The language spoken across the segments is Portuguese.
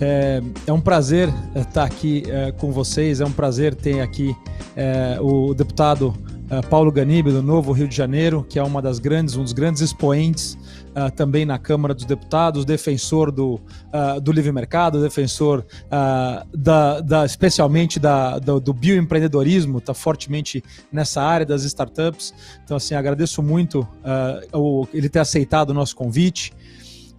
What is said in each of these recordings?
É um prazer estar aqui com vocês, é um prazer ter aqui o deputado Paulo Ganibe, do Novo Rio de Janeiro, que é um dos grandes expoentes também na Câmara dos Deputados, defensor do livre mercado, defensor especialmente do bioempreendedorismo, está fortemente nessa área das startups. Então, assim, agradeço muito ele ter aceitado o nosso convite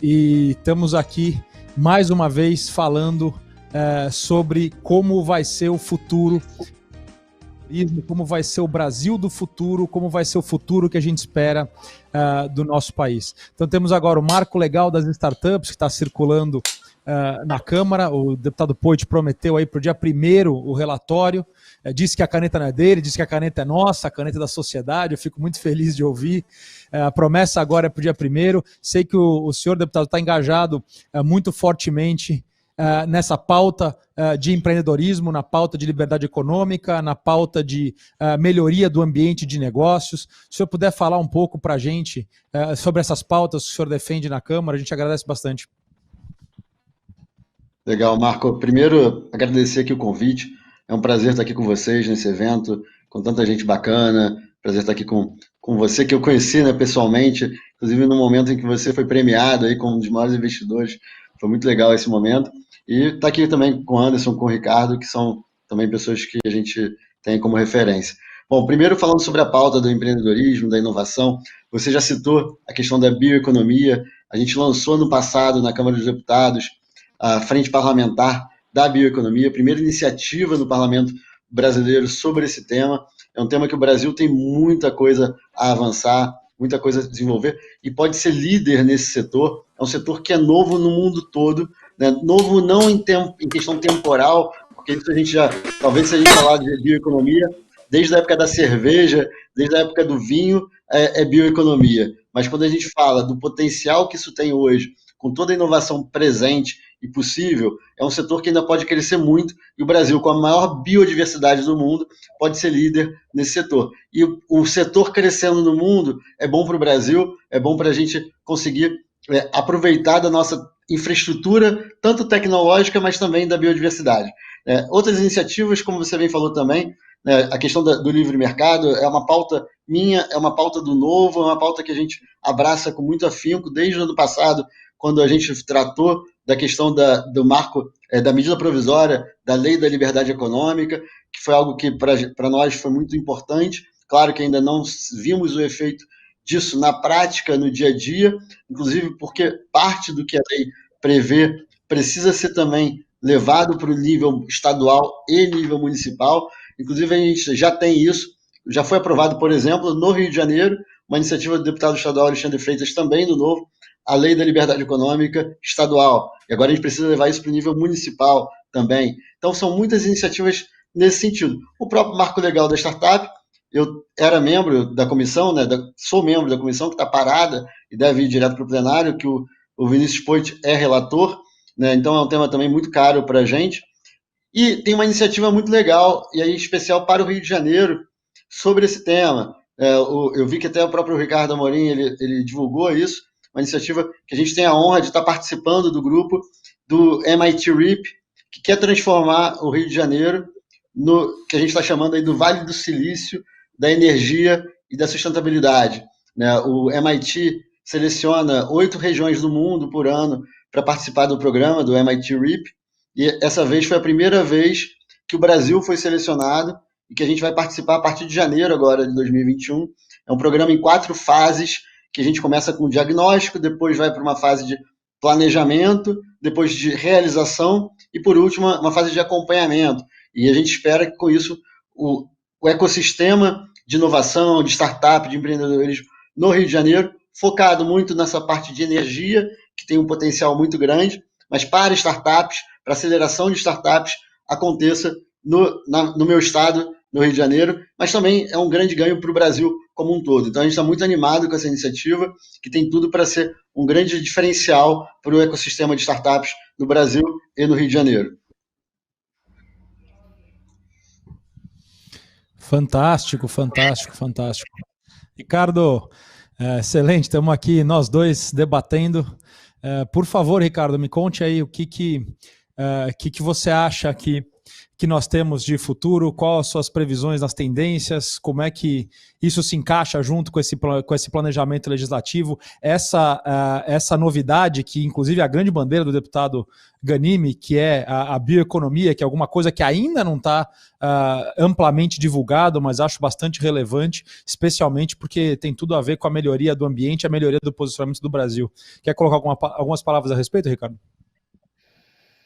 e estamos aqui mais uma vez falando sobre como vai ser o futuro, como vai ser o Brasil do futuro, como vai ser o futuro que a gente espera do nosso país. Então temos agora o marco legal das startups que está circulando na Câmara. O deputado Poit prometeu aí para o dia 1º o relatório, disse que a caneta não é dele, disse que a caneta é nossa, a caneta é da sociedade. Eu fico muito feliz de ouvir. A promessa agora é para o dia 1º. Sei que o senhor deputado está engajado muito fortemente nessa pauta de empreendedorismo, na pauta de liberdade econômica, na pauta de melhoria do ambiente de negócios. Se o senhor puder falar um pouco para a gente sobre essas pautas que o senhor defende na Câmara, a gente agradece bastante. Legal, Marco. Primeiro, agradecer aqui o convite. É um prazer estar aqui com vocês nesse evento, com tanta gente bacana. Prazer estar aqui com você, que eu conheci, né, pessoalmente, inclusive no momento em que você foi premiado aí como um dos maiores investidores. Foi muito legal esse momento. E estar aqui também com o Anderson, com o Ricardo, que são também pessoas que a gente tem como referência. Bom, primeiro falando sobre a pauta do empreendedorismo, da inovação, você já citou a questão da bioeconomia. A gente lançou no passado, na Câmara dos Deputados, a Frente Parlamentar da Bioeconomia, a primeira iniciativa no Parlamento brasileiro sobre esse tema. É um tema que o Brasil tem muita coisa a avançar, muita coisa a desenvolver, e pode ser líder nesse setor. É um setor que é novo no mundo todo, né? Novo não em questão temporal, porque isso a gente já, talvez se a gente falar de bioeconomia, desde a época da cerveja, desde a época do vinho, é bioeconomia. Mas quando a gente fala do potencial que isso tem hoje, com toda a inovação presente e possível, é um setor que ainda pode crescer muito, e o Brasil, com a maior biodiversidade do mundo, pode ser líder nesse setor. E o setor crescendo no mundo é bom para o Brasil, é bom para a gente conseguir aproveitar da nossa infraestrutura, tanto tecnológica, mas também da biodiversidade. Outras iniciativas, como você bem falou também, a questão do livre mercado é uma pauta minha, é uma pauta do Novo, é uma pauta que a gente abraça com muito afinco desde o ano passado, quando a gente tratou da questão do marco, da medida provisória, da lei da liberdade econômica, que foi algo que para nós foi muito importante. Claro que ainda não vimos o efeito disso na prática, no dia a dia, inclusive porque parte do que a lei prevê precisa ser também levado para o nível estadual e nível municipal. Inclusive a gente já tem isso, já foi aprovado, por exemplo, no Rio de Janeiro, uma iniciativa do deputado estadual Alexandre Freitas, também do Novo, a lei da liberdade econômica estadual. E agora a gente precisa levar isso para o nível municipal também. Então, são muitas iniciativas nesse sentido. O próprio marco legal da startup, eu era membro da comissão, né, sou membro da comissão, que está parada e deve ir direto para o plenário, que o Vinícius Poit é relator, né, então é um tema também muito caro para a gente. E tem uma iniciativa muito legal, e aí especial para o Rio de Janeiro, sobre esse tema. Eu vi que até o próprio Ricardo Amorim ele divulgou isso, uma iniciativa que a gente tem a honra de estar participando do grupo do MIT RIP, que quer transformar o Rio de Janeiro no que a gente está chamando aí do Vale do Silício, da energia e da sustentabilidade. Né? O MIT seleciona 8 regiões do mundo por ano para participar do programa do MIT RIP, e essa vez foi a primeira vez que o Brasil foi selecionado e que a gente vai participar a partir de janeiro agora de 2021. É um programa em 4 fases, que a gente começa com o diagnóstico, depois vai para uma fase de planejamento, depois de realização e, por último, uma fase de acompanhamento. E a gente espera que, com isso, o ecossistema de inovação, de startup, de empreendedorismo no Rio de Janeiro, focado muito nessa parte de energia, que tem um potencial muito grande, mas para startups, para aceleração de startups, aconteça no meu estado, no Rio de Janeiro, mas também é um grande ganho para o Brasil como um todo. Então a gente está muito animado com essa iniciativa, que tem tudo para ser um grande diferencial para o ecossistema de startups no Brasil e no Rio de Janeiro. Fantástico, fantástico, fantástico. Ricardo, excelente, estamos aqui nós dois debatendo. Por favor, Ricardo, me conte aí o que que você acha que nós temos de futuro? Quais as suas previsões nas tendências? Como é que isso se encaixa junto com esse planejamento legislativo? Essa novidade, que inclusive é a grande bandeira do deputado Ghanimi, que é a bioeconomia, que é alguma coisa que ainda não está amplamente divulgado, mas acho bastante relevante, especialmente porque tem tudo a ver com a melhoria do ambiente, a melhoria do posicionamento do Brasil. Quer colocar algumas palavras a respeito, Ricardo?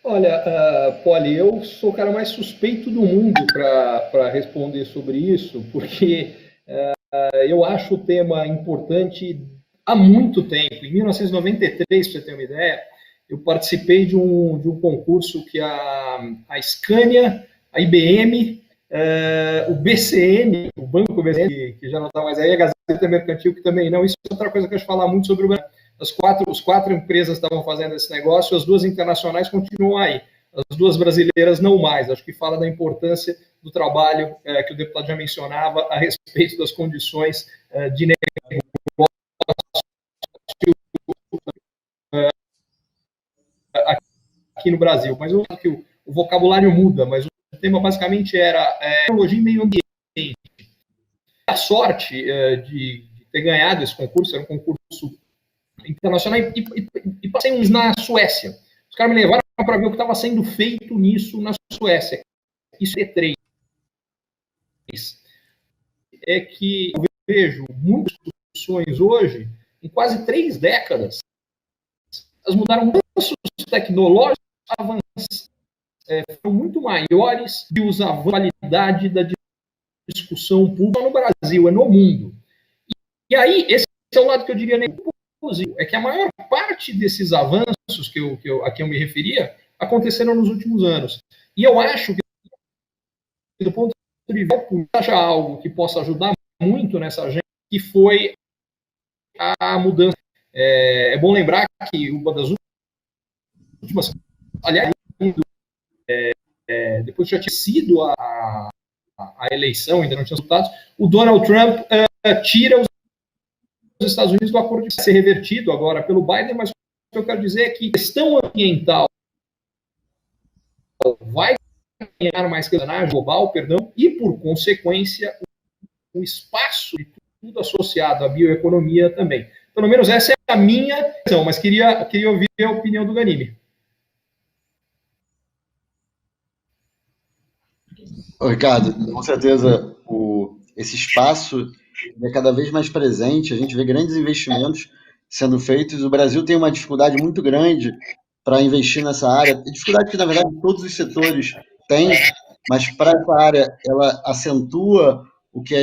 Olha, Poli, eu sou o cara mais suspeito do mundo para responder sobre isso, porque eu acho o tema importante há muito tempo. Em 1993, para você ter uma ideia, eu participei de um concurso que a Scania, a IBM, o BCN, o Banco BCN, que já não está mais aí, a Gazeta Mercantil, que também não. Isso é outra coisa que eu quero falar muito sobre o Brasil. As quatro empresas estavam fazendo esse negócio, as duas internacionais continuam aí. As duas brasileiras não mais. Acho que fala da importância do trabalho que o deputado já mencionava a respeito das condições de negócio aqui no Brasil. Mas eu acho que o vocabulário muda, mas o tema basicamente era tecnologia e meio ambiente. A sorte de ter ganhado esse concurso, era um concurso internacional, e passei uns na Suécia. Os caras me levaram para ver o que estava sendo feito nisso na Suécia. Isso é três. É que eu vejo muitas discussões hoje, em quase 3 décadas, elas mudaram muito, os tecnológicos avanços foram muito maiores que os avanços da qualidade da discussão pública no Brasil, é no mundo. E aí, esse é o lado que eu diria negativo, é que a maior parte desses avanços a que eu me referia aconteceram nos últimos anos. E eu acho que, do ponto de vista, algo que possa ajudar muito nessa agenda, que foi a mudança. É bom lembrar que uma das últimas, aliás, depois já tinha sido a eleição, ainda não tinha resultados, o Donald Trump tira os Estados Unidos do acordo de ser revertido agora pelo Biden, mas o que eu quero dizer é que a questão ambiental vai ganhar mais que global, e por consequência o espaço e tudo associado à bioeconomia também. Pelo menos essa é a minha visão, mas queria ouvir a opinião do Ghanimi. Ricardo, com certeza esse espaço é cada vez mais presente, a gente vê grandes investimentos sendo feitos. O Brasil tem uma dificuldade muito grande para investir nessa área, dificuldade que, na verdade, todos os setores têm, mas para essa área ela acentua o que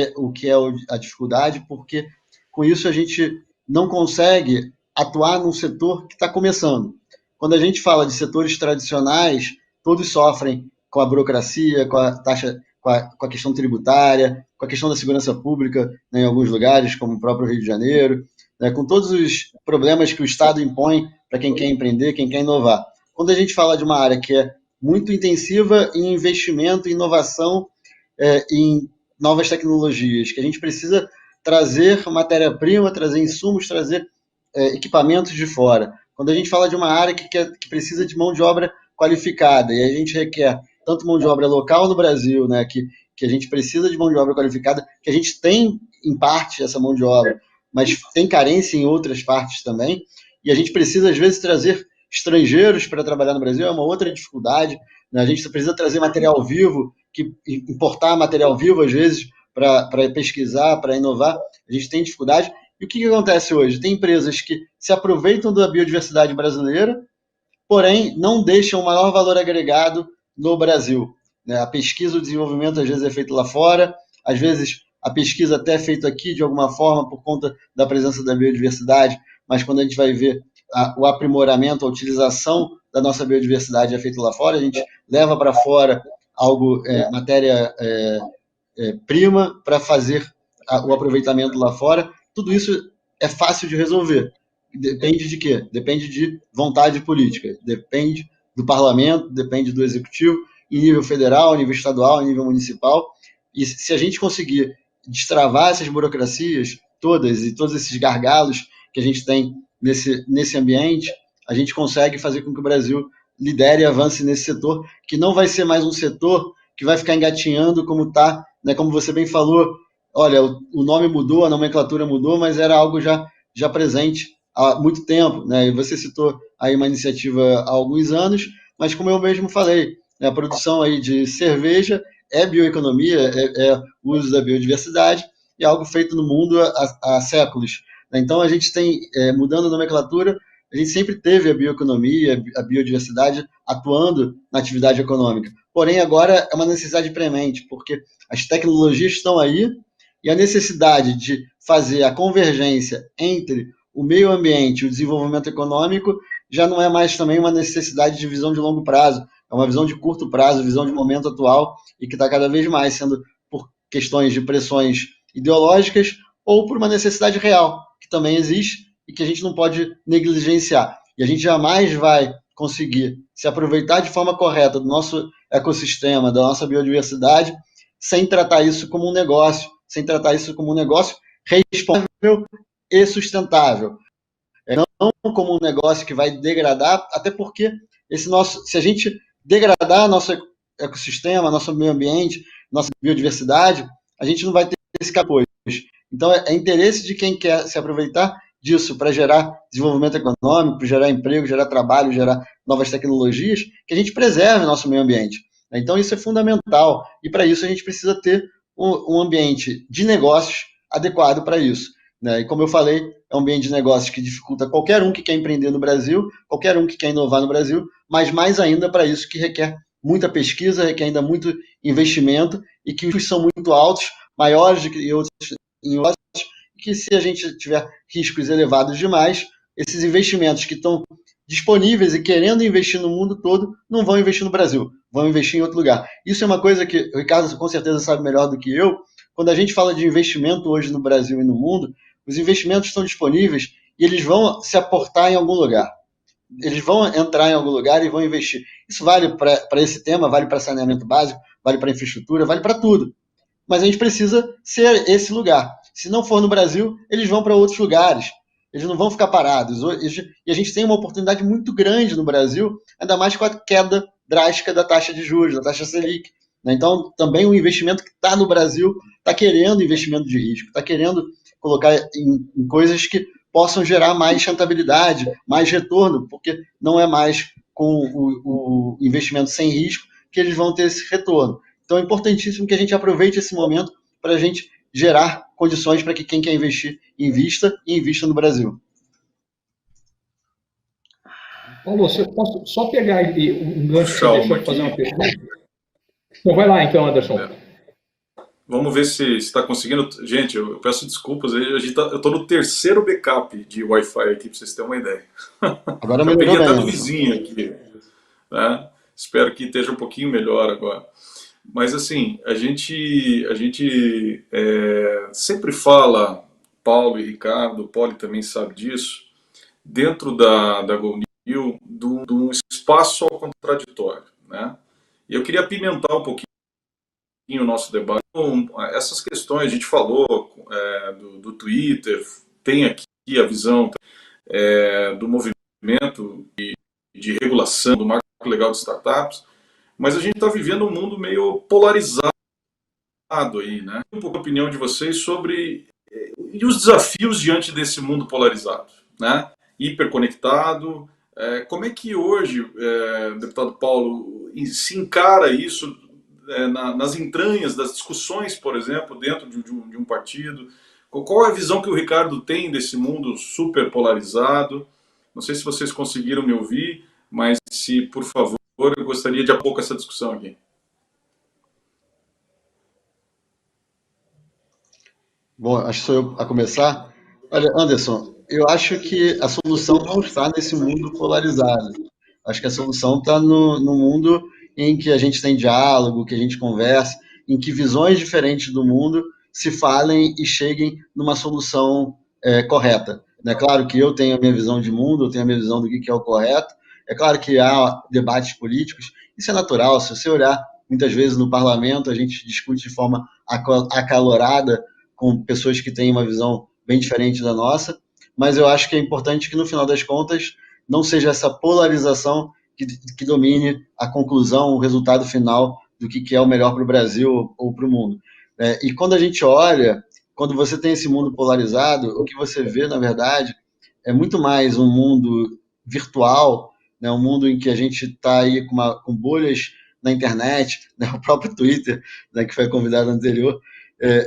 é a dificuldade, porque com isso a gente não consegue atuar num setor que está começando. Quando a gente fala de setores tradicionais, todos sofrem com a burocracia, com a taxa, com a questão tributária, com a questão da segurança pública, né, em alguns lugares, como o próprio Rio de Janeiro, né, com todos os problemas que o Estado impõe para quem quer empreender, quem quer inovar. Quando a gente fala de uma área que é muito intensiva em investimento, em inovação, em novas tecnologias, que a gente precisa trazer matéria-prima, trazer insumos, trazer equipamentos de fora. Quando a gente fala de uma área que precisa de mão de obra qualificada, e a gente requer tanto mão de obra local no Brasil, né, que a gente precisa de mão de obra qualificada, que a gente tem, em parte, essa mão de obra, mas tem carência em outras partes também, e a gente precisa, às vezes, trazer estrangeiros para trabalhar no Brasil, é uma outra dificuldade, né? A gente precisa trazer material vivo, importar material vivo, às vezes, para pesquisar, para inovar, a gente tem dificuldade. E o que acontece hoje? Tem empresas que se aproveitam da biodiversidade brasileira, porém não deixam o maior valor agregado no Brasil. A pesquisa, o desenvolvimento, às vezes é feito lá fora, às vezes a pesquisa até é feita aqui de alguma forma por conta da presença da biodiversidade, mas quando a gente vai ver o aprimoramento, a utilização da nossa biodiversidade é feito lá fora, a gente leva para fora matéria prima para fazer o aproveitamento lá fora. Tudo isso é fácil de resolver. Depende de quê? Depende de vontade política, depende do parlamento, depende do executivo, em nível federal, em nível estadual, em nível municipal. E se a gente conseguir destravar essas burocracias todas e todos esses gargalos que a gente tem nesse ambiente, a gente consegue fazer com que o Brasil lidere e avance nesse setor, que não vai ser mais um setor que vai ficar engatinhando como está, né, como você bem falou, olha, o nome mudou, a nomenclatura mudou, mas era algo já presente há muito tempo, né? E você citou aí uma iniciativa há alguns anos, mas como eu mesmo falei, né, a produção aí de cerveja é bioeconomia, é o uso da biodiversidade, e é algo feito no mundo há séculos. Então a gente tem, mudando a nomenclatura, a gente sempre teve a bioeconomia, a biodiversidade atuando na atividade econômica. Porém, agora é uma necessidade premente, porque as tecnologias estão aí e a necessidade de fazer a convergência entre o meio ambiente e o desenvolvimento econômico já não é mais também uma necessidade de visão de longo prazo, é uma visão de curto prazo, visão de momento atual, e que está cada vez mais sendo por questões de pressões ideológicas ou por uma necessidade real, que também existe e que a gente não pode negligenciar. E a gente jamais vai conseguir se aproveitar de forma correta do nosso ecossistema, da nossa biodiversidade, sem tratar isso como um negócio, sem tratar isso como um negócio responsável e sustentável. Não como um negócio que vai degradar, até porque se a gente degradar nosso ecossistema, nosso meio ambiente, nossa biodiversidade, a gente não vai ter esse apoio. Então, é interesse de quem quer se aproveitar disso para gerar desenvolvimento econômico, gerar emprego, gerar trabalho, gerar novas tecnologias, que a gente preserve nosso meio ambiente. Então, isso é fundamental. E, para isso, a gente precisa ter um ambiente de negócios adequado para isso. Né? E, como eu falei, é um ambiente de negócios que dificulta qualquer um que quer empreender no Brasil, qualquer um que quer inovar no Brasil, mas mais ainda para isso que requer muita pesquisa, requer ainda muito investimento e que os custos são muito altos, maiores do que outros, que se a gente tiver riscos elevados demais, esses investimentos que estão disponíveis e querendo investir no mundo todo, não vão investir no Brasil, vão investir em outro lugar. Isso é uma coisa que o Ricardo com certeza sabe melhor do que eu. Quando a gente fala de investimento hoje no Brasil e no mundo, os investimentos estão disponíveis e eles vão se aportar em algum lugar. Eles vão entrar em algum lugar e vão investir. Isso vale para esse tema, vale para saneamento básico, vale para infraestrutura, vale para tudo. Mas a gente precisa ser esse lugar. Se não for no Brasil, eles vão para outros lugares. Eles não vão ficar parados. E a gente tem uma oportunidade muito grande no Brasil, ainda mais com a queda drástica da taxa de juros, da taxa Selic. Então, também o investimento que está no Brasil está querendo investimento de risco, está querendo colocar em coisas que possam gerar mais rentabilidade, mais retorno, porque não é mais com o investimento sem risco que eles vão ter esse retorno. Então é importantíssimo que a gente aproveite esse momento para a gente gerar condições para que quem quer investir, invista e invista no Brasil. Paulo, você posso só pegar um gancho que você deixou de fazer uma pergunta? Então vai lá então, Anderson. Vamos ver se está conseguindo. Gente, eu peço desculpas, eu estou no terceiro backup de Wi-Fi aqui, para vocês terem uma ideia. Agora eu peguei até do vizinho aqui. Né? Espero que esteja um pouquinho melhor agora. Mas assim, a gente sempre fala, Paulo e Ricardo, o Poli também sabe disso, dentro da GoNew, de um espaço ao contraditório. Né? E eu queria apimentar um pouquinho o nosso debate. Essas questões, a gente falou do Twitter, tem aqui a visão do movimento de regulação, do marco legal de startups, mas a gente está vivendo um mundo meio polarizado aí, né? Um pouco a opinião de vocês sobre e os desafios diante desse mundo polarizado, né? Hiperconectado. Como é que hoje, deputado Paulo, se encara isso nas entranhas das discussões, por exemplo, dentro de um partido? Qual é a visão que o Ricardo tem desse mundo super polarizado? Não sei se vocês conseguiram me ouvir, mas se, por favor, eu gostaria de há pouco essa discussão aqui. Bom, acho que sou eu a começar. Olha, Anderson, eu acho que a solução não está nesse mundo polarizado. Acho que a solução está no mundo em que a gente tem diálogo, que a gente conversa, em que visões diferentes do mundo se falem e cheguem numa solução correta. É claro que eu tenho a minha visão de mundo, eu tenho a minha visão do que é o correto. É claro que há debates políticos, isso é natural. Se você olhar, muitas vezes no parlamento, a gente discute de forma acalorada com pessoas que têm uma visão bem diferente da nossa, mas eu acho que é importante que, no final das contas, não seja essa polarização que domine a conclusão, o resultado final do que é o melhor para o Brasil ou para o mundo. E quando a gente olha, quando você tem esse mundo polarizado, o que você vê, na verdade, é muito mais um mundo virtual, né, um mundo em que a gente está aí com bolhas na internet, né, o próprio Twitter, né, que foi convidado anterior,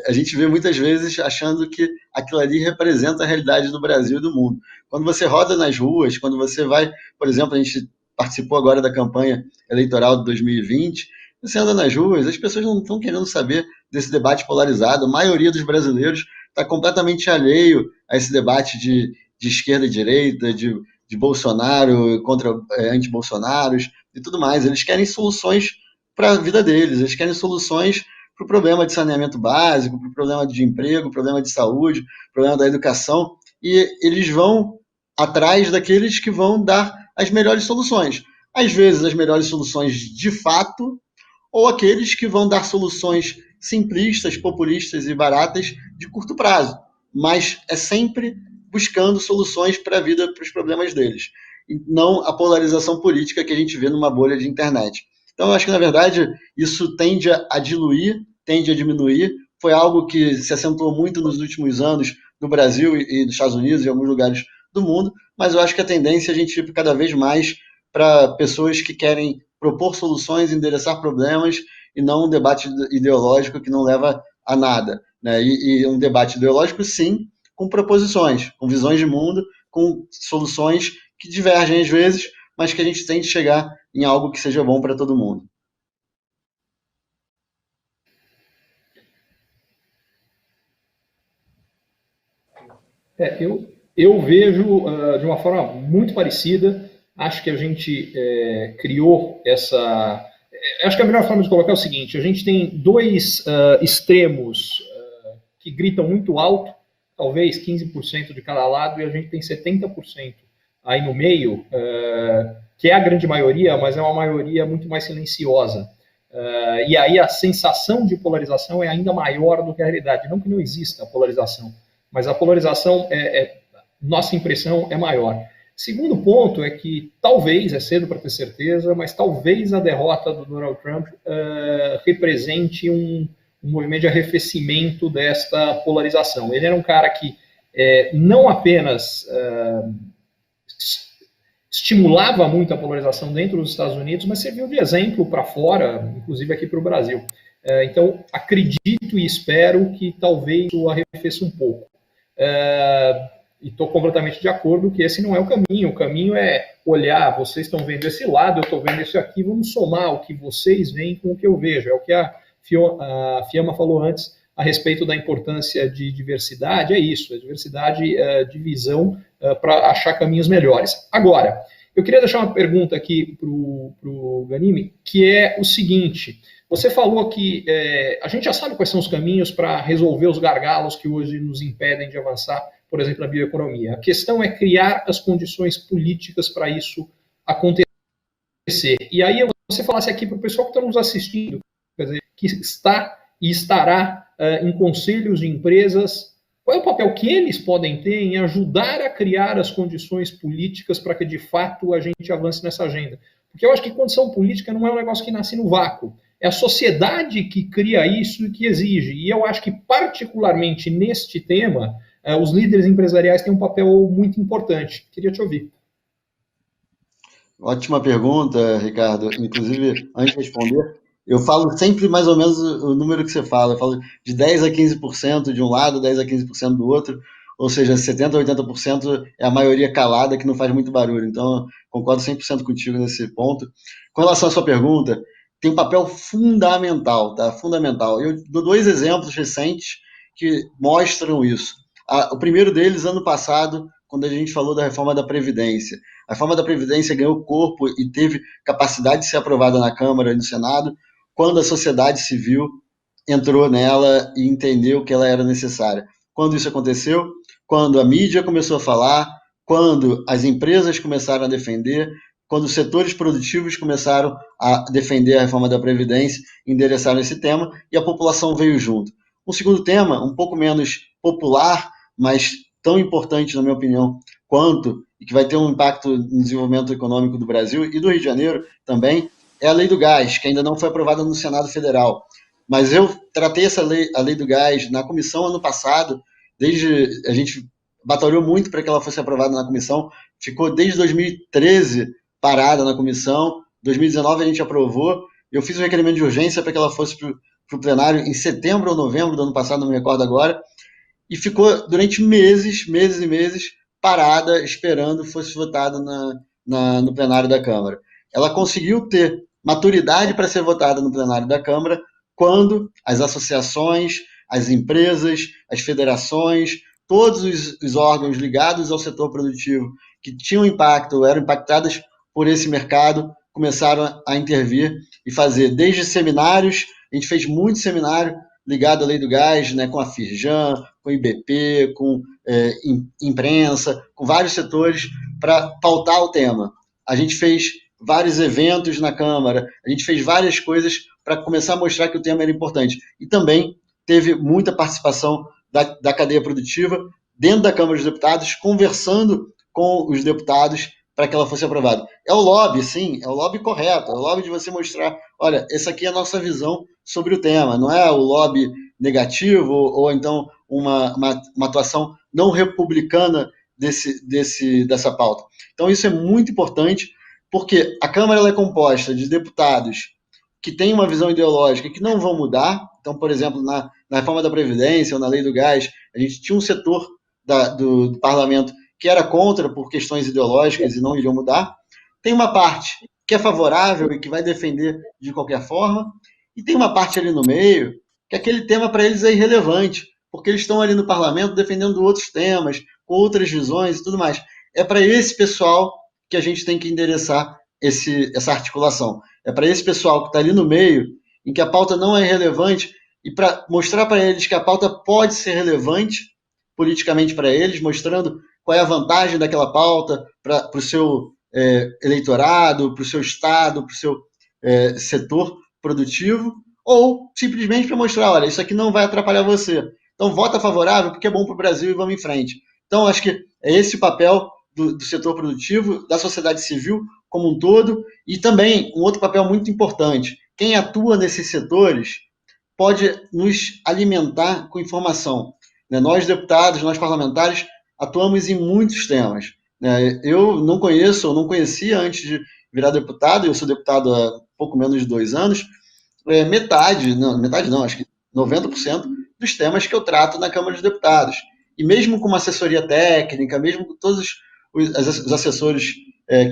a gente vê muitas vezes achando que aquilo ali representa a realidade do Brasil e do mundo. Quando você roda nas ruas, quando você vai, por exemplo, a gente participou agora da campanha eleitoral de 2020, você anda nas ruas, as pessoas não estão querendo saber desse debate polarizado, a maioria dos brasileiros está completamente alheio a esse debate de esquerda e direita, de Bolsonaro contra anti-bolsonaros e tudo mais. Eles querem soluções para a vida deles, eles querem soluções para o problema de saneamento básico, para o problema de emprego, problema de saúde, problema da educação, e eles vão atrás daqueles que vão dar as melhores soluções. Às vezes, as melhores soluções de fato, ou aqueles que vão dar soluções simplistas, populistas e baratas de curto prazo, mas é sempre buscando soluções para a vida, para os problemas deles, e não a polarização política que a gente vê numa bolha de internet. Então, eu acho que, na verdade, isso tende a diluir, tende a diminuir. Foi algo que se acentuou muito nos últimos anos no Brasil e nos Estados Unidos e em alguns lugares do mundo, mas eu acho que a tendência é a gente ir cada vez mais para pessoas que querem propor soluções, endereçar problemas, e não um debate ideológico que não leva a nada, né? E um debate ideológico, sim, com proposições, com visões de mundo, com soluções que divergem às vezes, mas que a gente tente chegar em algo que seja bom para todo mundo. Eu vejo de uma forma muito parecida. Acho que a gente criou essa... Acho que a melhor forma de colocar é o seguinte: a gente tem dois extremos que gritam muito alto, talvez 15% de cada lado, e a gente tem 70% aí no meio, que é a grande maioria, mas é uma maioria muito mais silenciosa. E aí a sensação de polarização é ainda maior do que a realidade. Não que não exista a polarização, mas a polarização, nossa impressão é maior. Segundo ponto é que talvez, é cedo para ter certeza, mas talvez a derrota do Donald Trump represente um movimento de arrefecimento desta polarização. Ele era um cara que não apenas estimulava muito a polarização dentro dos Estados Unidos, mas serviu de exemplo para fora, inclusive aqui para o Brasil. Então, acredito e espero que talvez o arrefeça um pouco. E estou completamente de acordo que esse não é o caminho. O caminho é olhar, vocês estão vendo esse lado, eu estou vendo esse aqui, vamos somar o que vocês veem com o que eu vejo. É o que a Fiamma falou antes a respeito da importância de diversidade. É isso, a diversidade de visão para achar caminhos melhores. Agora, eu queria deixar uma pergunta aqui para o Ghanimi, que é o seguinte: você falou que a gente já sabe quais são os caminhos para resolver os gargalos que hoje nos impedem de avançar, por exemplo, na bioeconomia. A questão é criar as condições políticas para isso acontecer. E aí você falasse aqui para o pessoal que está nos assistindo, quer dizer, que está e estará em conselhos de empresas, qual é o papel que eles podem ter em ajudar a criar as condições políticas para que, de fato, a gente avance nessa agenda? Porque eu acho que condição política não é um negócio que nasce no vácuo. É a sociedade que cria isso e que exige. E eu acho que, particularmente neste tema, os líderes empresariais têm um papel muito importante. Queria te ouvir. Ótima pergunta, Ricardo. Inclusive, antes de responder, eu falo sempre mais ou menos o número que você fala. Eu falo de 10 a 15% de um lado, 10 a 15% do outro. Ou seja, 70% a 80% é a maioria calada que não faz muito barulho. Então, concordo 100% contigo nesse ponto. Com relação à sua pergunta, tem um papel fundamental, tá? Fundamental. Eu dou 2 exemplos recentes que mostram isso. O primeiro deles, ano passado, quando a gente falou da reforma da Previdência. A reforma da Previdência ganhou corpo e teve capacidade de ser aprovada na Câmara e no Senado quando a sociedade civil entrou nela e entendeu que ela era necessária. Quando isso aconteceu? Quando a mídia começou a falar, quando as empresas começaram a defender, quando os setores produtivos começaram a defender a reforma da Previdência, endereçaram esse tema e a população veio junto. Um segundo tema, um pouco menos popular, mas tão importante, na minha opinião, quanto, e que vai ter um impacto no desenvolvimento econômico do Brasil e do Rio de Janeiro também, é a Lei do Gás, que ainda não foi aprovada no Senado Federal. Mas eu tratei a lei do gás na comissão ano passado, a gente batalhou muito para que ela fosse aprovada na comissão, ficou desde 2013 parada na comissão, 2019 a gente aprovou, eu fiz um requerimento de urgência para que ela fosse para o plenário em setembro ou novembro do ano passado, não me recordo agora, e ficou durante meses e meses parada, esperando fosse votada no plenário da Câmara. Ela conseguiu ter maturidade para ser votada no plenário da Câmara quando as associações, as empresas, as federações, todos os órgãos ligados ao setor produtivo que tinham impacto, eram impactados por esse mercado, começaram a intervir e fazer desde seminários, a gente fez muito seminário ligado à Lei do Gás, né, com a Firjan, com o IBP, com imprensa, com vários setores para pautar o tema. A gente fez vários eventos na Câmara, a gente fez várias coisas para começar a mostrar que o tema era importante. E também teve muita participação da cadeia produtiva dentro da Câmara dos Deputados, conversando com os deputados para que ela fosse aprovada. É o lobby, sim, é o lobby correto, é o lobby de você mostrar, olha, essa aqui é a nossa visão sobre o tema, não é o lobby negativo ou então uma atuação não republicana dessa pauta. Então isso é muito importante, porque a Câmara ela é composta de deputados que têm uma visão ideológica que não vão mudar. Então, por exemplo, na reforma da Previdência ou na Lei do Gás, a gente tinha um setor do parlamento que era contra por questões ideológicas e não iriam mudar. Tem uma parte que é favorável e que vai defender de qualquer forma, e tem uma parte ali no meio que aquele tema para eles é irrelevante, porque eles estão ali no parlamento defendendo outros temas, com outras visões e tudo mais. É para esse pessoal que a gente tem que endereçar essa articulação. É para esse pessoal que está ali no meio, em que a pauta não é relevante, e para mostrar para eles que a pauta pode ser relevante politicamente para eles, mostrando qual é a vantagem daquela pauta para o seu eleitorado, para o seu estado, para o seu setor produtivo, ou simplesmente para mostrar, olha, isso aqui não vai atrapalhar você. Então, vota favorável porque é bom para o Brasil e vamos em frente. Então, acho que é esse o papel do setor produtivo, da sociedade civil como um todo, e também um outro papel muito importante. Quem atua nesses setores pode nos alimentar com informação. Nós, deputados, nós parlamentares, atuamos em muitos temas. Eu não conhecia antes de virar deputado, eu sou deputado há pouco menos de 2 anos, metade não, acho que 90% dos temas que eu trato na Câmara dos Deputados. E mesmo com uma assessoria técnica, mesmo com todos os assessores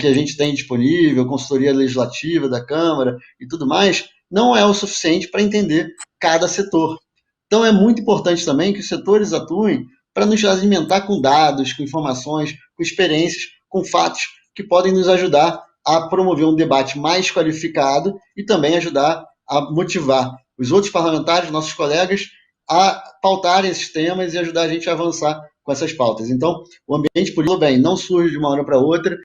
que a gente tem disponível, consultoria legislativa da Câmara e tudo mais, não é o suficiente para entender cada setor. Então é muito importante também que os setores atuem para nos alimentar com dados, com informações, com experiências, com fatos que podem nos ajudar a promover um debate mais qualificado e também ajudar a motivar os outros parlamentares, nossos colegas, a pautarem esses temas e ajudar a gente a avançar com essas pautas. Então, o ambiente político, bem, não surge de uma hora para outra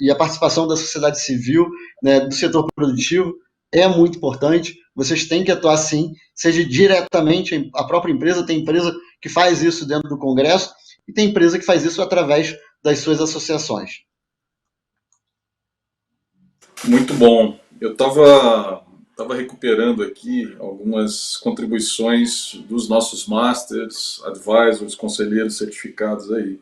e a participação da sociedade civil, né, do setor produtivo, é muito importante. Vocês têm que atuar sim, seja diretamente, a própria empresa, tem empresa que faz isso dentro do Congresso e tem empresa que faz isso através das suas associações. Muito bom. Eu estava recuperando aqui algumas contribuições dos nossos masters, advisors, conselheiros certificados aí.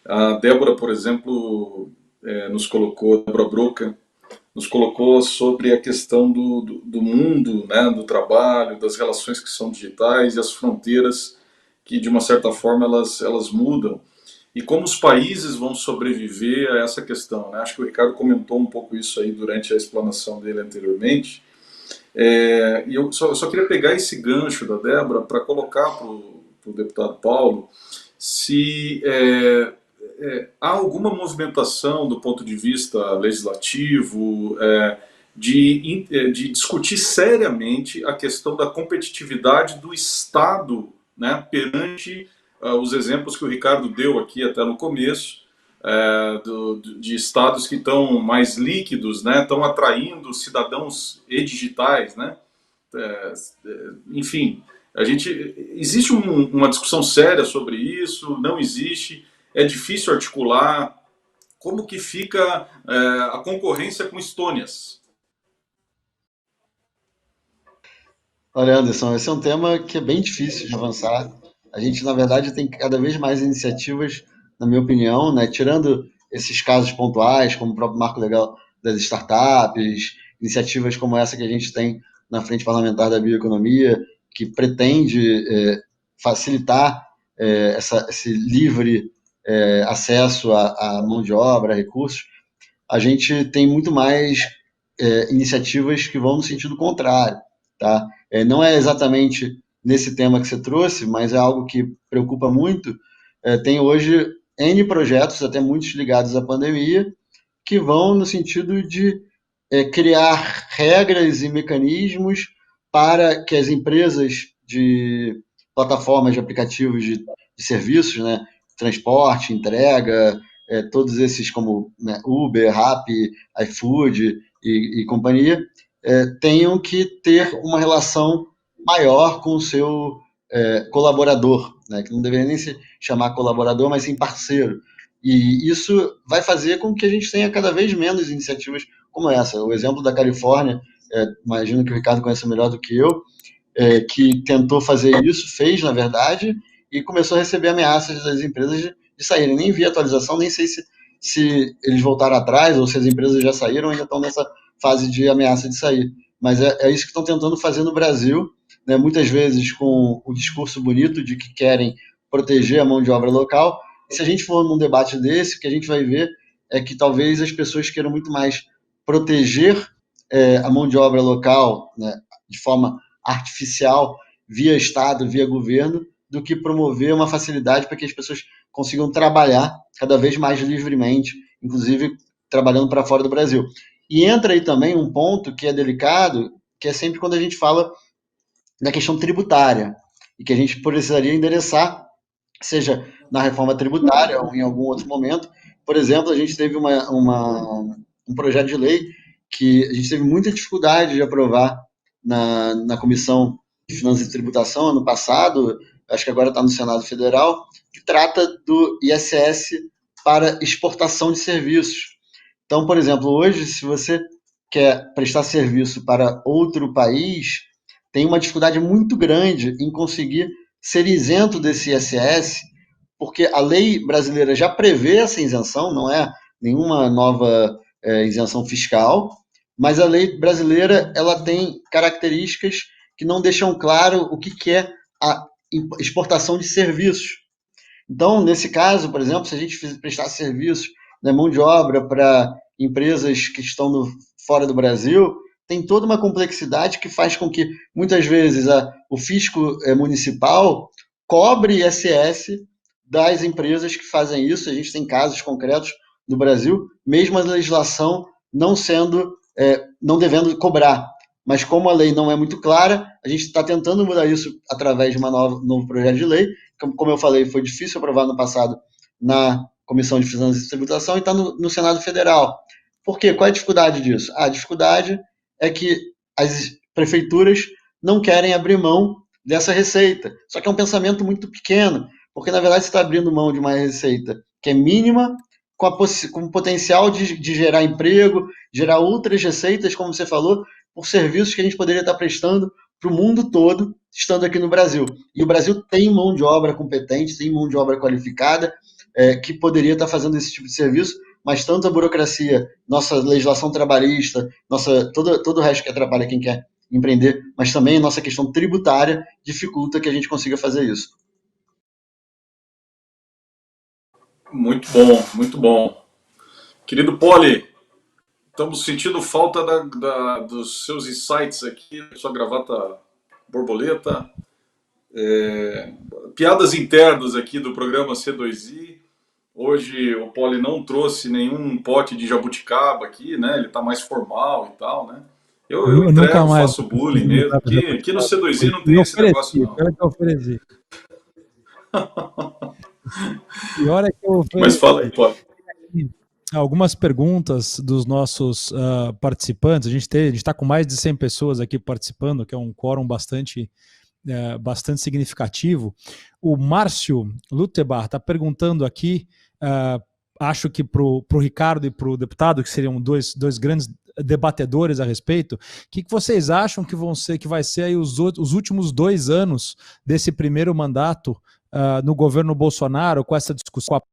A Débora, por exemplo, Débora Broca, nos colocou sobre a questão do mundo, né, do trabalho, das relações que são digitais e as fronteiras que, de uma certa forma, elas mudam. E como os países vão sobreviver a essa questão, né? Acho que o Ricardo comentou um pouco isso aí durante a explanação dele anteriormente. E eu só queria pegar esse gancho da Débora para colocar para o deputado Paulo se há alguma movimentação do ponto de vista legislativo de discutir seriamente a questão da competitividade do Estado, né, perante os exemplos que o Ricardo deu aqui até no começo, de estados que estão mais líquidos, né, estão atraindo cidadãos e-digitais, né? Enfim, existe uma discussão séria sobre isso, não existe. é difícil articular? Como que fica a concorrência com Estônias? Olha, Anderson, esse é um tema que é bem difícil de avançar. A gente, na verdade, tem cada vez mais iniciativas, na minha opinião, né? Tirando esses casos pontuais, como o próprio marco legal das startups, iniciativas como essa que a gente tem na Frente Parlamentar da Bioeconomia, que pretende facilitar esse livre acesso à mão de obra, a recursos. A gente tem muito mais iniciativas que vão no sentido contrário, tá? Não é exatamente nesse tema que você trouxe, mas é algo que preocupa muito. Tem hoje N projetos, até muitos ligados à pandemia, que vão no sentido de criar regras e mecanismos para que as empresas de plataformas de aplicativos de serviços, né, transporte, entrega, todos esses como, né, Uber, Rappi, iFood e companhia, tenham que ter uma relação maior com o seu colaborador, né, que não deveria nem se chamar colaborador, mas sim parceiro. E isso vai fazer com que a gente tenha cada vez menos iniciativas como essa. O exemplo da Califórnia, imagino que o Ricardo conhece melhor do que eu, que tentou fazer isso, fez, na verdade, e começou a receber ameaças das empresas de saírem. Nem vi atualização, nem sei se eles voltaram atrás ou se as empresas já saíram ou ainda estão nessa fase de ameaça de sair. Mas é isso que estão tentando fazer no Brasil, né, muitas vezes com o discurso bonito de que querem proteger a mão de obra local. E se a gente for num debate desse, o que a gente vai ver é que talvez as pessoas queiram muito mais proteger a mão de obra local, né, de forma artificial, via Estado, via governo, do que promover uma facilidade para que as pessoas consigam trabalhar cada vez mais livremente, inclusive trabalhando para fora do Brasil. E entra aí também um ponto que é delicado, que é sempre quando a gente fala da questão tributária, e que a gente precisaria endereçar, seja na reforma tributária ou em algum outro momento. Por exemplo, a gente teve um projeto de lei que a gente teve muita dificuldade de aprovar na Comissão de Finanças e Tributação ano passado, acho que agora está no Senado Federal, que trata do ISS para exportação de serviços. Então, por exemplo, hoje, se você quer prestar serviço para outro país, tem uma dificuldade muito grande em conseguir ser isento desse ISS, porque a lei brasileira já prevê essa isenção, não é nenhuma nova isenção fiscal, mas a lei brasileira ela tem características que não deixam claro o que é a exportação de serviços. Então, nesse caso, por exemplo, se a gente prestar serviços, né, mão de obra para empresas que estão fora do Brasil, tem toda uma complexidade que faz com que, muitas vezes, o fisco municipal cobre ISS das empresas que fazem isso. A gente tem casos concretos no Brasil, mesmo a legislação não devendo cobrar. Mas como a lei não é muito clara, a gente está tentando mudar isso através de um novo projeto de lei. Como eu falei, foi difícil aprovar no passado na Comissão de Finanças e Tributação e está no Senado Federal. Por quê? Qual é a dificuldade disso? A dificuldade é que as prefeituras não querem abrir mão dessa receita. Só que é um pensamento muito pequeno, porque, na verdade, você está abrindo mão de uma receita que é mínima, com o potencial de gerar emprego, gerar outras receitas, como você falou, por serviços que a gente poderia estar prestando para o mundo todo, estando aqui no Brasil. E o Brasil tem mão de obra competente, tem mão de obra qualificada, que poderia estar fazendo esse tipo de serviço, mas tanto a burocracia, nossa legislação trabalhista, todo o resto que atrapalha quem quer empreender, mas também a nossa questão tributária dificulta que a gente consiga fazer isso. Muito bom, muito bom. Querido Poli, estamos sentindo falta dos seus insights aqui, sua gravata borboleta, piadas internas aqui do programa C2I. Hoje o Poli não trouxe nenhum pote de jabuticaba aqui, né? Ele está mais formal e tal, né? Eu entrego, faço bullying mesmo. Aqui no C2I não tem esse negócio, não. Eu ofereci. Pior é que eu ofereci. Mas fala aí, Poli. Algumas perguntas dos nossos participantes. A gente está com mais de 100 pessoas aqui participando, que é um quórum bastante significativo. O Márcio Lutebar está perguntando aqui acho que para o Ricardo e para o deputado, que seriam dois grandes debatedores a respeito, o que vocês acham que vai ser aí os últimos 2 anos desse primeiro mandato no governo Bolsonaro, com essa discussão, com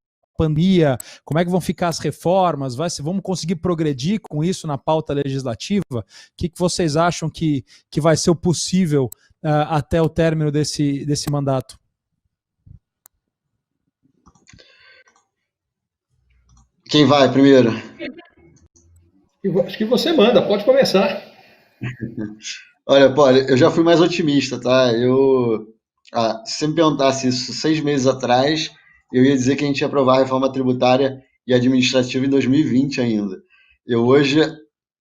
a pandemia, como é que vão ficar as reformas, vamos conseguir progredir com isso na pauta legislativa? O que vocês acham que vai ser o possível até o término desse mandato? Quem vai primeiro? Acho que você manda, pode começar. Olha, Paulo, eu já fui mais otimista, tá? Se você me perguntasse isso 6 meses atrás, eu ia dizer que a gente ia aprovar a reforma tributária e administrativa em 2020 ainda. Hoje,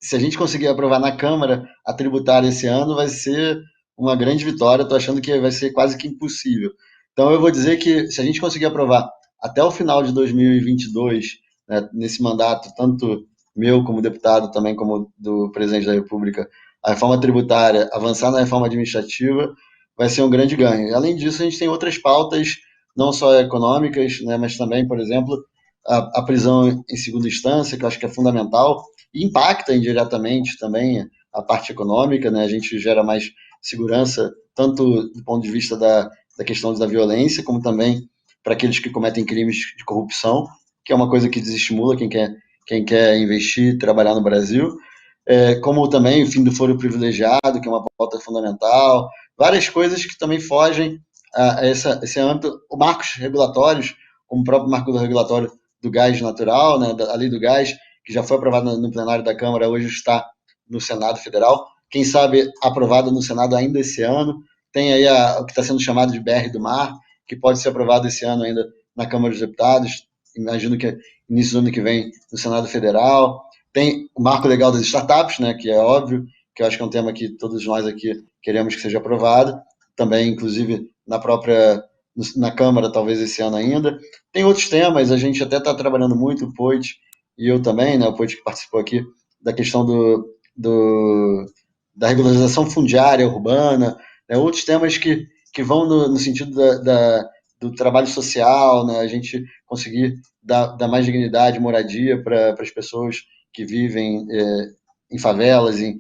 se a gente conseguir aprovar na Câmara a tributária esse ano, vai ser uma grande vitória. Estou achando que vai ser quase que impossível. Então, eu vou dizer que se a gente conseguir aprovar até o final de 2022, né, nesse mandato, tanto meu como deputado, também como do presidente da República, a reforma tributária, avançar na reforma administrativa, vai ser um grande ganho. Além disso, a gente tem outras pautas, não só econômicas, né, mas também, por exemplo, a prisão em segunda instância, que eu acho que é fundamental, e impacta indiretamente também a parte econômica, né, a gente gera mais segurança, tanto do ponto de vista da questão da violência, como também para aqueles que cometem crimes de corrupção, que é uma coisa que desestimula quem quer investir, trabalhar no Brasil, como também o fim do foro privilegiado, que é uma pauta fundamental, várias coisas que também fogem a esse âmbito, marcos regulatórios, como o próprio marco regulatório do gás natural, né, a lei do gás, que já foi aprovada no plenário da Câmara, hoje está no Senado Federal, quem sabe aprovada no Senado ainda esse ano, tem aí o que está sendo chamado de BR do Mar, que pode ser aprovado esse ano ainda na Câmara dos Deputados, imagino que início do ano que vem no Senado Federal. Tem o marco legal das startups, né, que é óbvio, que eu acho que é um tema que todos nós aqui queremos que seja aprovado, também, inclusive, na Câmara, talvez esse ano ainda. Tem outros temas, a gente até está trabalhando muito, o Poit e eu também, né, o Poit que participou aqui, da questão da regularização fundiária urbana, né, outros temas que vão no sentido do trabalho social, né, a gente conseguir dar mais dignidade, moradia para as pessoas que vivem em favelas, em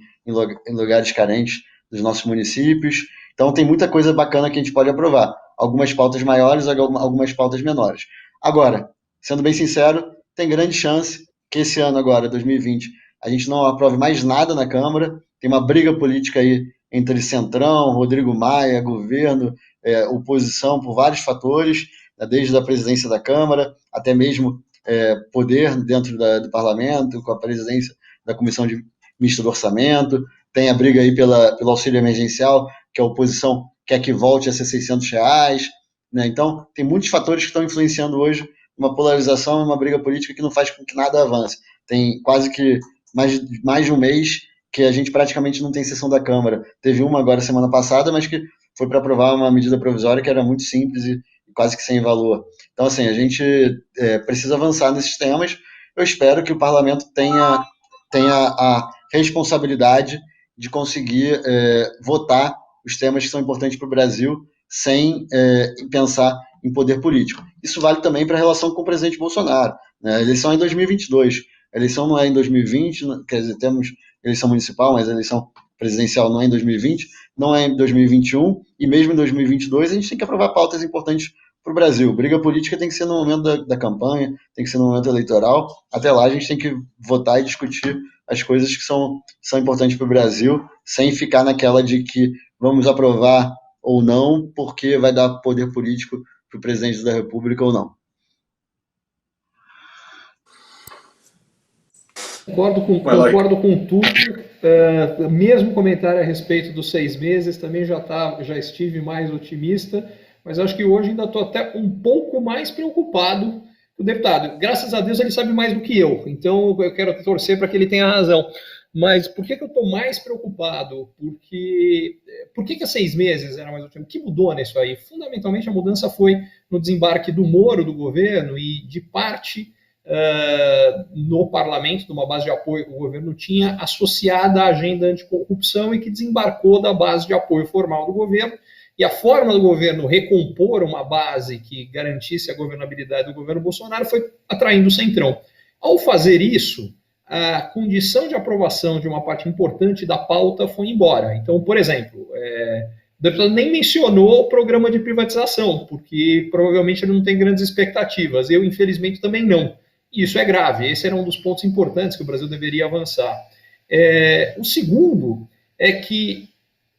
lugares carentes dos nossos municípios. Então, tem muita coisa bacana que a gente pode aprovar. Algumas pautas maiores, algumas pautas menores. Agora, sendo bem sincero, tem grande chance que esse ano agora, 2020, a gente não aprove mais nada na Câmara. Tem uma briga política aí entre Centrão, Rodrigo Maia, governo, oposição, por vários fatores, desde a presidência da Câmara, até mesmo poder dentro do parlamento, com a presidência da Comissão Mista do Orçamento, tem a briga aí pelo auxílio emergencial, que a oposição quer que volte a ser R$600, né? Então, tem muitos fatores que estão influenciando hoje uma polarização, uma briga política que não faz com que nada avance. Tem quase que mais de um mês que a gente praticamente não tem sessão da Câmara. Teve uma agora semana passada, mas que foi para aprovar uma medida provisória que era muito simples e quase que sem valor. Então, assim, a gente precisa avançar nesses temas. Eu espero que o parlamento tenha a responsabilidade de conseguir votar os temas que são importantes para o Brasil sem pensar em poder político. Isso vale também para a relação com o presidente Bolsonaro, né? A eleição é em 2022. A eleição não é em 2020, quer dizer, temos eleição municipal, mas a eleição presidencial não é em 2020, não é em 2021, e mesmo em 2022 a gente tem que aprovar pautas importantes para o Brasil. Briga política tem que ser no momento da campanha, tem que ser no momento eleitoral. Até lá a gente tem que votar e discutir as coisas que são importantes para o Brasil, sem ficar naquela de que vamos aprovar ou não, porque vai dar poder político para o presidente da República ou não. Concordo com tudo. Mesmo comentário a respeito dos 6 meses, também já estive mais otimista, mas acho que hoje ainda estou até um pouco mais preocupado com o deputado. Graças a Deus ele sabe mais do que eu, então eu quero torcer para que ele tenha razão. Mas por que eu estou mais preocupado? Por que 6 meses era mais otimista? O que mudou nisso aí? Fundamentalmente a mudança foi no desembarque do Moro, do governo, e de parte no parlamento, de uma base de apoio que o governo tinha, associada à agenda anticorrupção e que desembarcou da base de apoio formal do governo e a forma do governo recompor uma base que garantisse a governabilidade do governo Bolsonaro foi atraindo o Centrão. Ao fazer isso, a condição de aprovação de uma parte importante da pauta foi embora. Então, por exemplo, o deputado nem mencionou o programa de privatização, porque provavelmente ele não tem grandes expectativas. Eu, infelizmente, também não. E isso é grave. Esse era um dos pontos importantes que o Brasil deveria avançar. O segundo é que,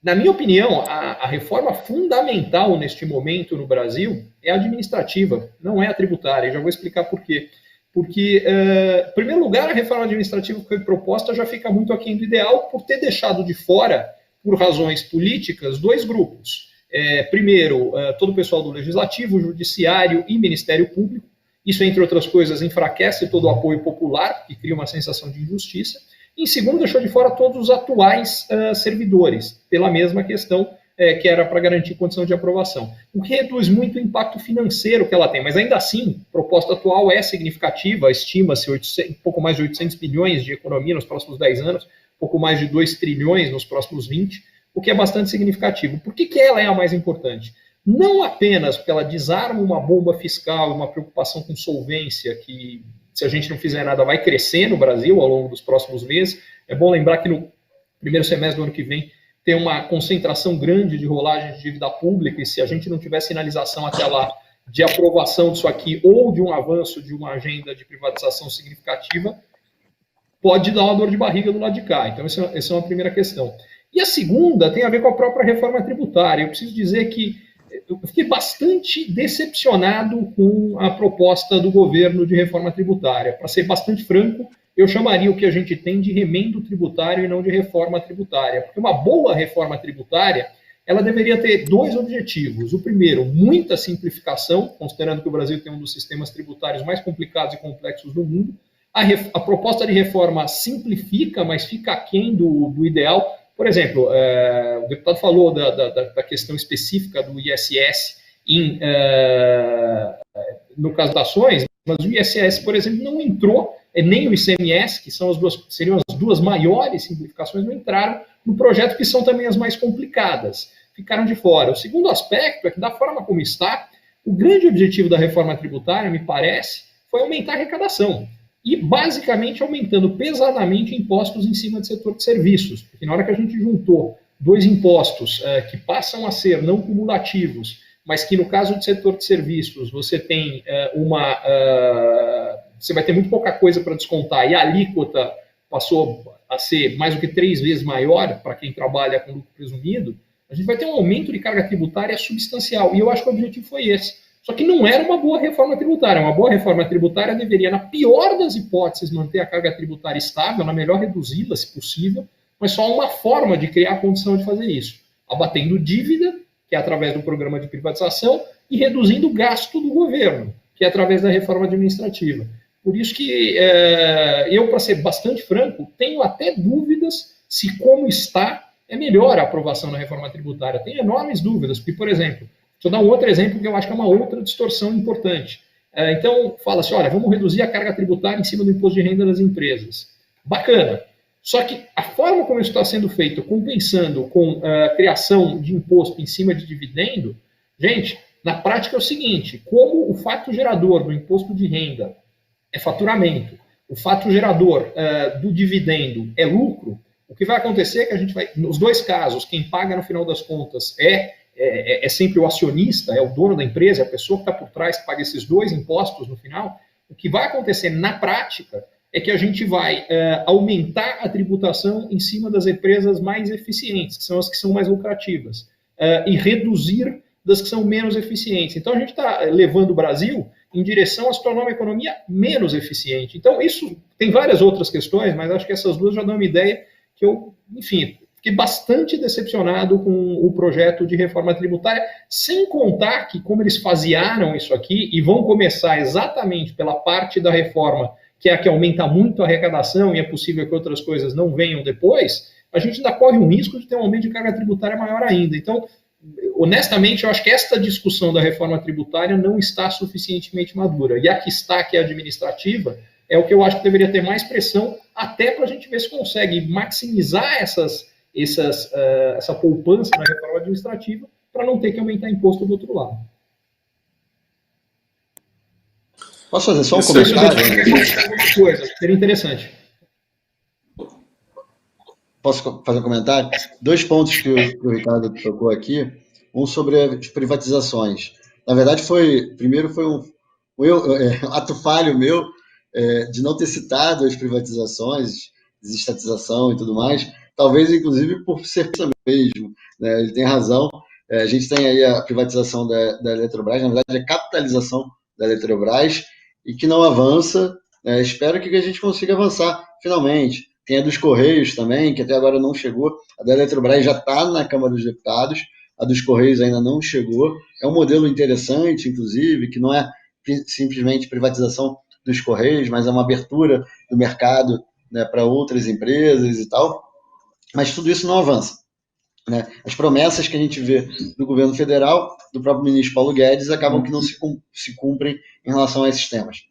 na minha opinião, a reforma fundamental neste momento no Brasil é a administrativa, não é a tributária. E já vou explicar por quê. Porque, em primeiro lugar, a reforma administrativa que foi proposta já fica muito aquém do ideal por ter deixado de fora, por razões políticas, dois grupos. Primeiro, todo o pessoal do Legislativo, Judiciário e Ministério Público. Isso, entre outras coisas, enfraquece todo o apoio popular, que cria uma sensação de injustiça. Em segundo, deixou de fora todos os atuais servidores, pela mesma questão que era para garantir condição de aprovação. O que reduz muito o impacto financeiro que ela tem, mas ainda assim, a proposta atual é significativa, estima-se um pouco mais de 800 bilhões de economia nos próximos 10 anos, pouco mais de 2 trilhões nos próximos 20, o que é bastante significativo. Por que ela é a mais importante? Não apenas porque ela desarma uma bomba fiscal, uma preocupação com solvência, que se a gente não fizer nada vai crescer no Brasil ao longo dos próximos meses. É bom lembrar que no primeiro semestre do ano que vem tem uma concentração grande de rolagem de dívida pública, e se a gente não tiver sinalização até lá de aprovação disso aqui ou de um avanço de uma agenda de privatização significativa, pode dar uma dor de barriga do lado de cá. Então, essa é uma primeira questão. E a segunda tem a ver com a própria reforma tributária. Eu preciso dizer que eu fiquei bastante decepcionado com a proposta do governo de reforma tributária. Para ser bastante franco, eu chamaria o que a gente tem de remendo tributário e não de reforma tributária. Porque uma boa reforma tributária, ela deveria ter dois objetivos. O primeiro, muita simplificação, considerando que o Brasil tem um dos sistemas tributários mais complicados e complexos do mundo. A proposta de reforma simplifica, mas fica aquém do ideal. Por exemplo, o deputado falou da questão específica do ISS no caso das ações, mas o ISS, por exemplo, não entrou, nem o ICMS, que seriam as duas maiores simplificações, não entraram no projeto, que são também as mais complicadas, ficaram de fora. O segundo aspecto é que, da forma como está, o grande objetivo da reforma tributária, me parece, foi aumentar a arrecadação. E, basicamente, aumentando pesadamente impostos em cima do setor de serviços. Porque na hora que a gente juntou dois impostos que passam a ser não cumulativos, mas que, no caso do setor de serviços, você tem você vai ter muito pouca coisa para descontar, e a alíquota passou a ser mais do que 3 vezes maior para quem trabalha com lucro presumido, a gente vai ter um aumento de carga tributária substancial. E eu acho que o objetivo foi esse. Só que não era uma boa reforma tributária. Uma boa reforma tributária deveria, na pior das hipóteses, manter a carga tributária estável, na melhor reduzi-la, se possível, mas só uma forma de criar a condição de fazer isso. Abatendo dívida, que é através do programa de privatização, e reduzindo o gasto do governo, que é através da reforma administrativa. Por isso que eu, para ser bastante franco, tenho até dúvidas se, como está, é melhor a aprovação da reforma tributária. Tenho enormes dúvidas, porque, por exemplo, deixa eu dar um outro exemplo que eu acho que é uma outra distorção importante. Então, fala-se, olha, vamos reduzir a carga tributária em cima do imposto de renda das empresas. Bacana. Só que a forma como isso está sendo feito, compensando com a criação de imposto em cima de dividendo, gente, na prática é o seguinte, como o fato gerador do imposto de renda é faturamento, o fato gerador do dividendo é lucro, o que vai acontecer é que a gente vai, nos dois casos, quem paga no final das contas é sempre o acionista, é o dono da empresa, é a pessoa que está por trás que paga esses dois impostos no final. O que vai acontecer na prática é que a gente vai aumentar a tributação em cima das empresas mais eficientes, que são as que são mais lucrativas, e reduzir das que são menos eficientes. Então, a gente está levando o Brasil em direção a se tornar uma economia menos eficiente. Então, isso tem várias outras questões, mas acho que essas duas já dão uma ideia que eu, enfim, fiquei bastante decepcionado com o projeto de reforma tributária, sem contar que, como eles fasearam isso aqui, e vão começar exatamente pela parte da reforma, que é a que aumenta muito a arrecadação, e é possível que outras coisas não venham depois, a gente ainda corre um risco de ter um aumento de carga tributária maior ainda. Então, honestamente, eu acho que esta discussão da reforma tributária não está suficientemente madura. E a que está, que é administrativa, é o que eu acho que deveria ter mais pressão, até para a gente ver se consegue maximizar essa poupança na reforma administrativa para não ter que aumentar imposto do outro lado. Posso fazer só um comentário? Coisa, seria interessante. Posso fazer um comentário? 2 pontos que o Ricardo tocou aqui. Um sobre as privatizações. Na verdade, primeiro foi um ato falho meu de não ter citado as privatizações, desestatização e tudo mais. Talvez, inclusive, por ser isso mesmo. Né? Ele tem razão. A gente tem aí a privatização da Eletrobras, na verdade, a capitalização da Eletrobras, e que não avança. Espero que a gente consiga avançar finalmente. Tem a dos Correios também, que até agora não chegou. A da Eletrobras já está na Câmara dos Deputados, a dos Correios ainda não chegou. É um modelo interessante, inclusive, que não é simplesmente privatização dos Correios, mas é uma abertura do mercado, né, para outras empresas e tal. Mas tudo isso não avança. Né? As promessas que a gente vê do governo federal, do próprio ministro Paulo Guedes, acabam que não se cumprem em relação a esses temas.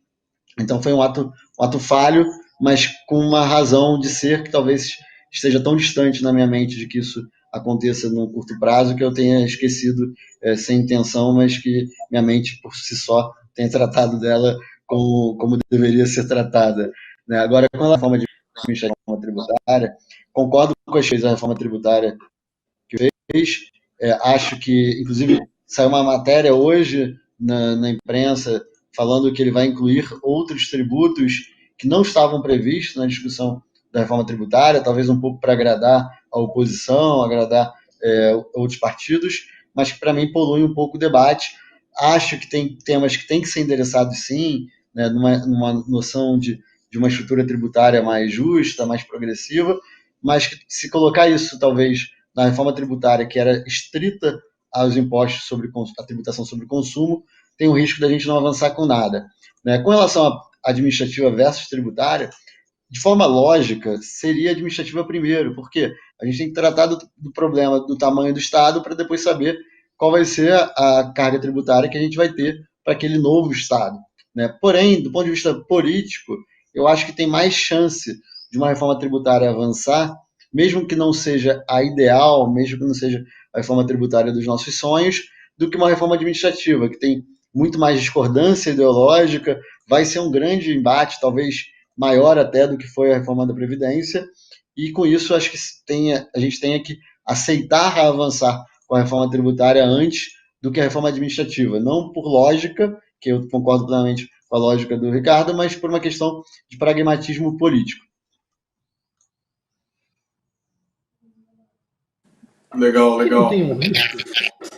Então foi um ato falho, mas com uma razão de ser que talvez esteja tão distante na minha mente de que isso aconteça num curto prazo que eu tenha esquecido sem intenção, mas que minha mente por si só tenha tratado dela como deveria ser tratada. Né? Agora, com a reforma tributária, concordo com as coisas da reforma tributária que fez. Acho que, inclusive, saiu uma matéria hoje na imprensa falando que ele vai incluir outros tributos que não estavam previstos na discussão da reforma tributária, talvez um pouco para agradar a oposição, agradar outros partidos, mas que para mim polui um pouco o debate. Acho que tem temas que têm que ser endereçados sim, né, numa noção de uma estrutura tributária mais justa, mais progressiva, mas que se colocar isso talvez na reforma tributária, que era estrita aos impostos sobre a tributação sobre consumo, tem o risco da gente não avançar com nada. Né? Com relação à administrativa versus tributária, de forma lógica, seria administrativa primeiro, porque a gente tem que tratar do problema do tamanho do Estado para depois saber qual vai ser a carga tributária que a gente vai ter para aquele novo Estado. Né? Porém, do ponto de vista político, eu acho que tem mais chance de uma reforma tributária avançar, mesmo que não seja a ideal, mesmo que não seja a reforma tributária dos nossos sonhos, do que uma reforma administrativa, que tem muito mais discordância ideológica, vai ser um grande embate, talvez maior até do que foi a reforma da Previdência, e com isso acho que a gente tenha que aceitar avançar com a reforma tributária antes do que a reforma administrativa, não por lógica, que eu concordo plenamente com a lógica do Ricardo, mas por uma questão de pragmatismo político. Legal. Não tem um risco?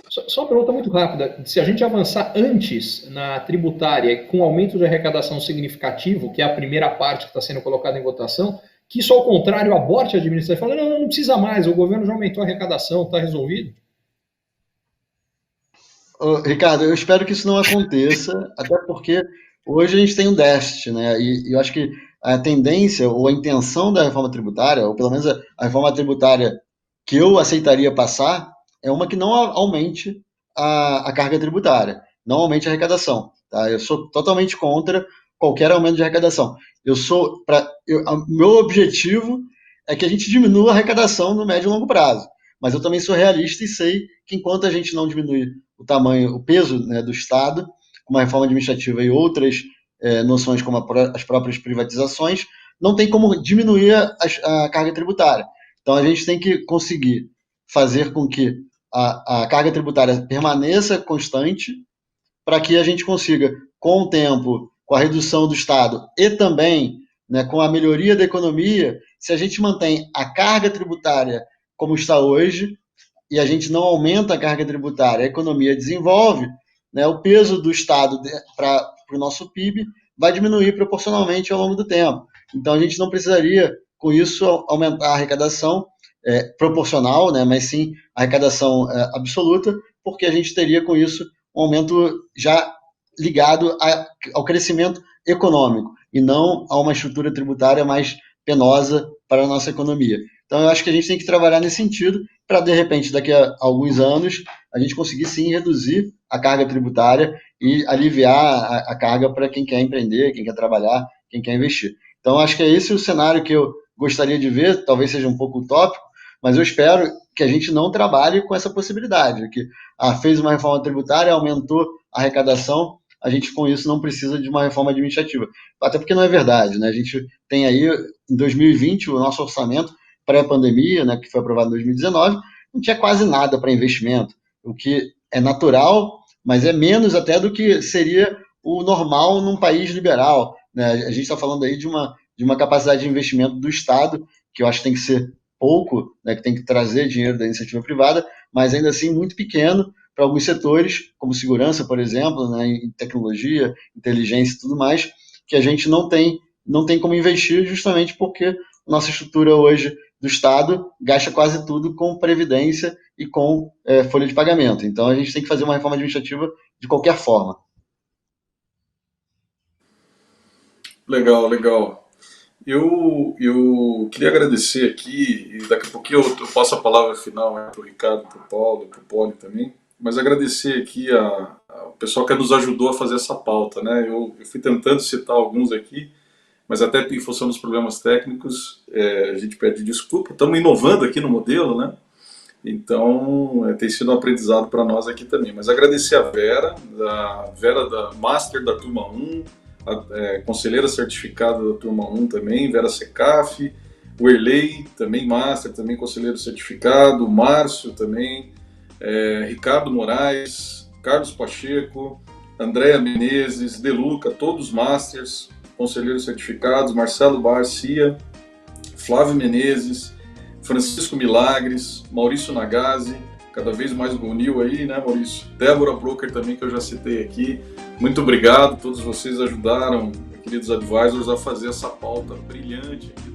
Só uma pergunta muito rápida. Se a gente avançar antes na tributária com aumento de arrecadação significativo, que é a primeira parte que está sendo colocada em votação, que isso ao contrário aborte a administração e fala, não precisa mais, o governo já aumentou a arrecadação, está resolvido? Ricardo, eu espero que isso não aconteça, até porque hoje a gente tem um déficit, né? E eu acho que a tendência ou a intenção da reforma tributária, ou pelo menos a reforma tributária que eu aceitaria passar, é uma que não aumente a carga tributária, não aumente a arrecadação. Tá? Eu sou totalmente contra qualquer aumento de arrecadação. Meu objetivo é que a gente diminua a arrecadação no médio e longo prazo. Mas eu também sou realista e sei que enquanto a gente não diminuir o peso, né, do Estado, com uma reforma administrativa e outras noções como as próprias privatizações, não tem como diminuir a carga tributária. Então a gente tem que conseguir fazer com que a carga tributária permaneça constante para que a gente consiga, com o tempo, com a redução do Estado e também, né, com a melhoria da economia, se a gente mantém a carga tributária como está hoje e a gente não aumenta a carga tributária, a economia desenvolve, né, o peso do Estado para o nosso PIB vai diminuir proporcionalmente ao longo do tempo. Então a gente não precisaria, com isso, aumentar a arrecadação proporcional, né, mas sim a arrecadação absoluta, porque a gente teria com isso um aumento já ligado ao crescimento econômico e não a uma estrutura tributária mais penosa para a nossa economia. Então, eu acho que a gente tem que trabalhar nesse sentido para, de repente, daqui a alguns anos, a gente conseguir, sim, reduzir a carga tributária e aliviar a carga para quem quer empreender, quem quer trabalhar, quem quer investir. Então, acho que é esse o cenário que eu gostaria de ver, talvez seja um pouco utópico, mas eu espero que a gente não trabalhe com essa possibilidade, que fez uma reforma tributária, aumentou a arrecadação, a gente com isso não precisa de uma reforma administrativa. Até porque não é verdade, né? A gente tem aí, em 2020, o nosso orçamento pré-pandemia, né, que foi aprovado em 2019, não tinha quase nada para investimento, o que é natural, mas é menos até do que seria o normal num país liberal, né? A gente está falando aí de uma capacidade de investimento do Estado, que eu acho que tem que ser pouco, né, que tem que trazer dinheiro da iniciativa privada, mas ainda assim muito pequeno para alguns setores, como segurança, por exemplo, né, em tecnologia, inteligência e tudo mais, que a gente não tem como investir justamente porque nossa estrutura hoje do Estado gasta quase tudo com previdência e com folha de pagamento. Então a gente tem que fazer uma reforma administrativa de qualquer forma. Legal, legal. Eu queria agradecer aqui, e daqui a pouquinho eu passo a palavra final para o Ricardo, para o Paulo, para o Poli também, mas agradecer aqui ao pessoal que nos ajudou a fazer essa pauta, né? Eu fui tentando citar alguns aqui, mas até em função dos problemas técnicos, a gente pede desculpa. Estamos inovando aqui no modelo, né? Então, tem sido um aprendizado para nós aqui também. Mas agradecer a Vera da Master da Turma 1, conselheira certificada da Turma 1 também, Vera Secaf, o Erlei, também Master, também conselheiro certificado, o Márcio também, Ricardo Moraes, Carlos Pacheco, Andréa Menezes, Deluca, todos Masters, conselheiros certificados, Marcelo Garcia, Flávio Menezes, Francisco Milagres, Maurício Nagase, cada vez mais Gonil aí, né, Maurício? Débora Broker também, que eu já citei aqui. Muito obrigado, todos vocês ajudaram, queridos advisors, a fazer essa pauta brilhante aqui